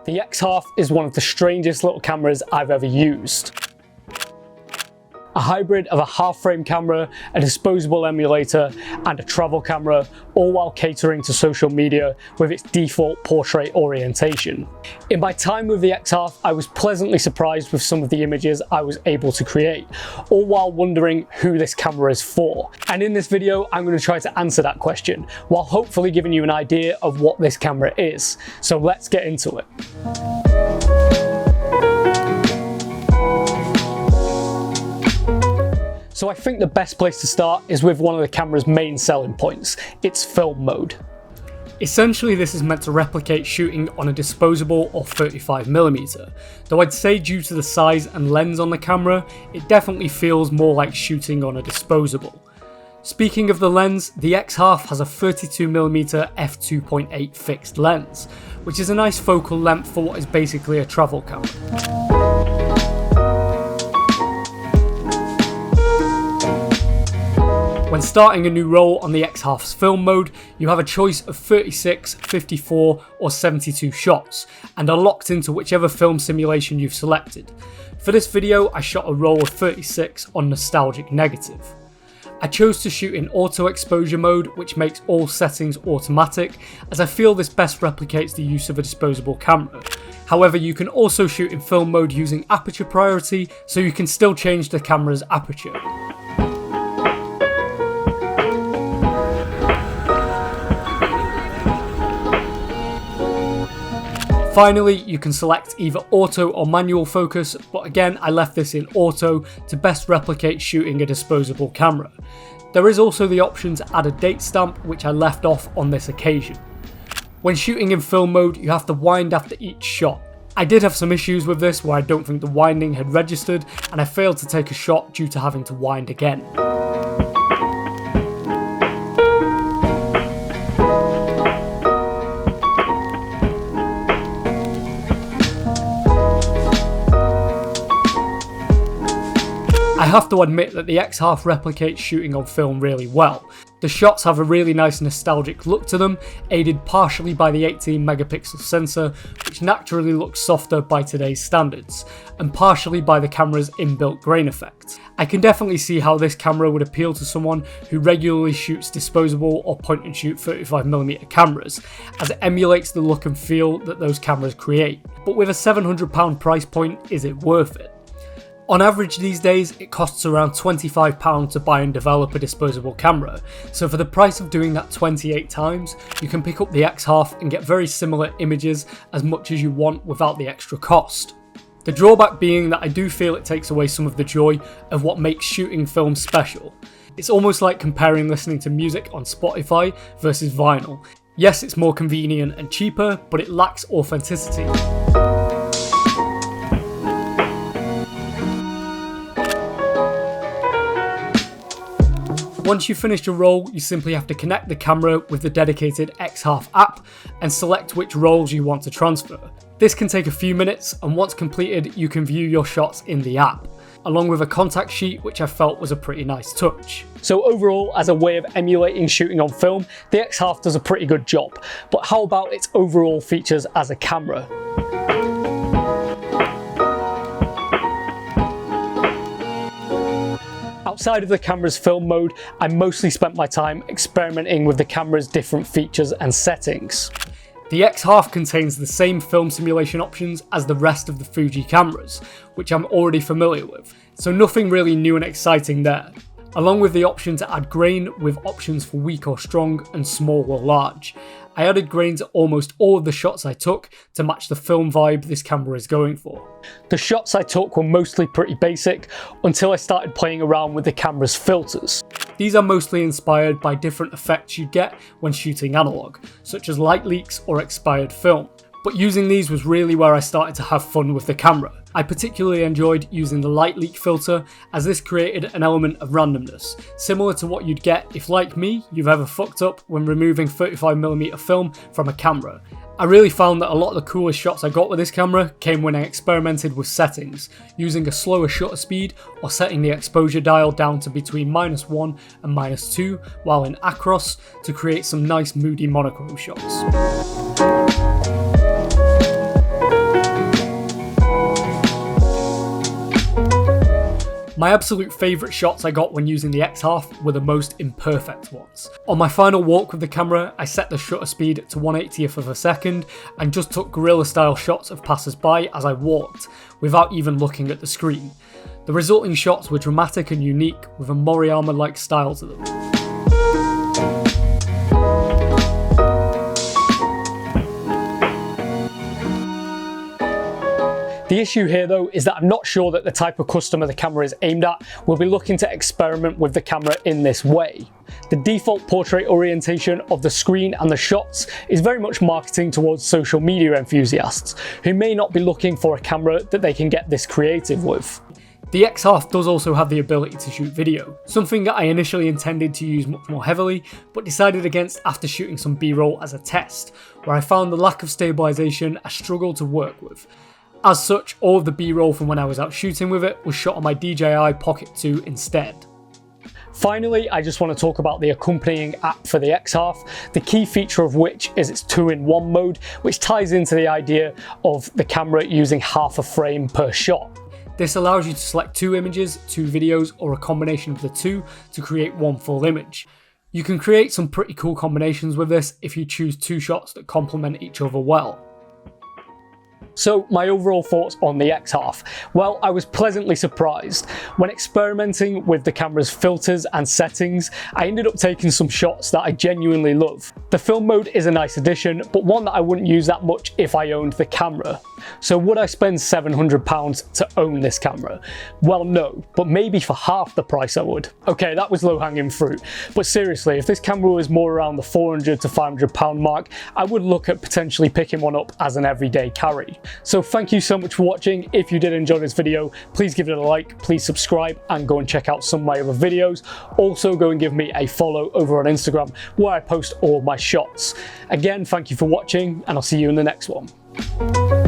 The X Half is one of the strangest little cameras I've ever used. A hybrid of a half-frame camera, a disposable emulator, and a travel camera, all while catering to social media with its default portrait orientation. In my time with the X Half, I was pleasantly surprised with some of the images I was able to create, all while wondering who this camera is for. And in this video, I'm going to try to answer that question, while hopefully giving you an idea of what this camera is. So let's get into it. So I think the best place to start is with one of the camera's main selling points, its film mode. Essentially, this is meant to replicate shooting on a disposable or 35mm, though I'd say due to the size and lens on the camera, it definitely feels more like shooting on a disposable. Speaking of the lens, the X Half has a 32mm f2.8 fixed lens, which is a nice focal length for what is basically a travel camera. When starting a new roll on the X Half's film mode, you have a choice of 36, 54 or 72 shots, and are locked into whichever film simulation you've selected. For this video, I shot a roll of 36 on nostalgic negative. I chose to shoot in auto exposure mode, which makes all settings automatic, as I feel this best replicates the use of a disposable camera. However, you can also shoot in film mode using aperture priority, so you can still change the camera's aperture. Finally, you can select either auto or manual focus, but again I left this in auto to best replicate shooting a disposable camera. There is also the option to add a date stamp, which I left off on this occasion. When shooting in film mode, you have to wind after each shot. I did have some issues with this where I don't think the winding had registered, and I failed to take a shot due to having to wind again. I have to admit that the X Half replicates shooting on film really well. The shots have a really nice nostalgic look to them, aided partially by the 18MP sensor, which naturally looks softer by today's standards, and partially by the camera's inbuilt grain effect. I can definitely see how this camera would appeal to someone who regularly shoots disposable or point and shoot 35mm cameras, as it emulates the look and feel that those cameras create. But with a £700 price point, is it worth it? On average these days, it costs around £25 to buy and develop a disposable camera, so for the price of doing that 28 times, you can pick up the X Half and get very similar images as much as you want without the extra cost. The drawback being that I do feel it takes away some of the joy of what makes shooting film special. It's almost like comparing listening to music on Spotify versus vinyl. Yes, it's more convenient and cheaper, but it lacks authenticity. Once you've finished your roll, you simply have to connect the camera with the dedicated X Half app and select which rolls you want to transfer. This can take a few minutes, and once completed, you can view your shots in the app, along with a contact sheet, which I felt was a pretty nice touch. So overall, as a way of emulating shooting on film, the X Half does a pretty good job, but how about its overall features as a camera? Outside of the camera's film mode, I mostly spent my time experimenting with the camera's different features and settings. The X Half contains the same film simulation options as the rest of the Fuji cameras, which I'm already familiar with, so nothing really new and exciting there, along with the option to add grain with options for weak or strong and small or large. I added grain to almost all of the shots I took to match the film vibe this camera is going for. The shots I took were mostly pretty basic until I started playing around with the camera's filters. These are mostly inspired by different effects you get when shooting analog, such as light leaks or expired film. But using these was really where I started to have fun with the camera. I particularly enjoyed using the light leak filter, as this created an element of randomness, similar to what you'd get if, like me, you've ever fucked up when removing 35mm film from a camera. I really found that a lot of the coolest shots I got with this camera came when I experimented with settings, using a slower shutter speed or setting the exposure dial down to between -1 and -2 while in acros to create some nice moody monochrome shots. My absolute favourite shots I got when using the X Half were the most imperfect ones. On my final walk with the camera, I set the shutter speed to 1/80th of a second and just took guerrilla style shots of passers-by as I walked, without even looking at the screen. The resulting shots were dramatic and unique, with a Moriyama-like style to them. The issue here though is that I'm not sure that the type of customer the camera is aimed at will be looking to experiment with the camera in this way. The default portrait orientation of the screen and the shots is very much marketing towards social media enthusiasts who may not be looking for a camera that they can get this creative with. The X Half does also have the ability to shoot video, something that I initially intended to use much more heavily, but decided against after shooting some B-roll as a test, where I found the lack of stabilisation a struggle to work with. As such, all of the B-roll from when I was out shooting with it was shot on my DJI Pocket 2 instead. Finally, I just want to talk about the accompanying app for the X Half, the key feature of which is its 2-in-1 mode, which ties into the idea of the camera using half a frame per shot. This allows you to select 2 images, 2 videos, or a combination of the 2 to create one full image. You can create some pretty cool combinations with this if you choose 2 shots that complement each other well. So my overall thoughts on the X Half. Well, I was pleasantly surprised. When experimenting with the camera's filters and settings, I ended up taking some shots that I genuinely love. The film mode is a nice addition, but one that I wouldn't use that much if I owned the camera. So would I spend £700 to own this camera? Well, no, but maybe for half the price I would. Okay, that was low-hanging fruit, but seriously, if this camera was more around the £400 to £500 mark, I would look at potentially picking one up as an everyday carry. So thank you so much for watching. If you did enjoy this video, please give it a like, please subscribe, and go and check out some of my other videos. Also go and give me a follow over on Instagram, where I post all my shots. Again, thank you for watching, and I'll see you in the next one.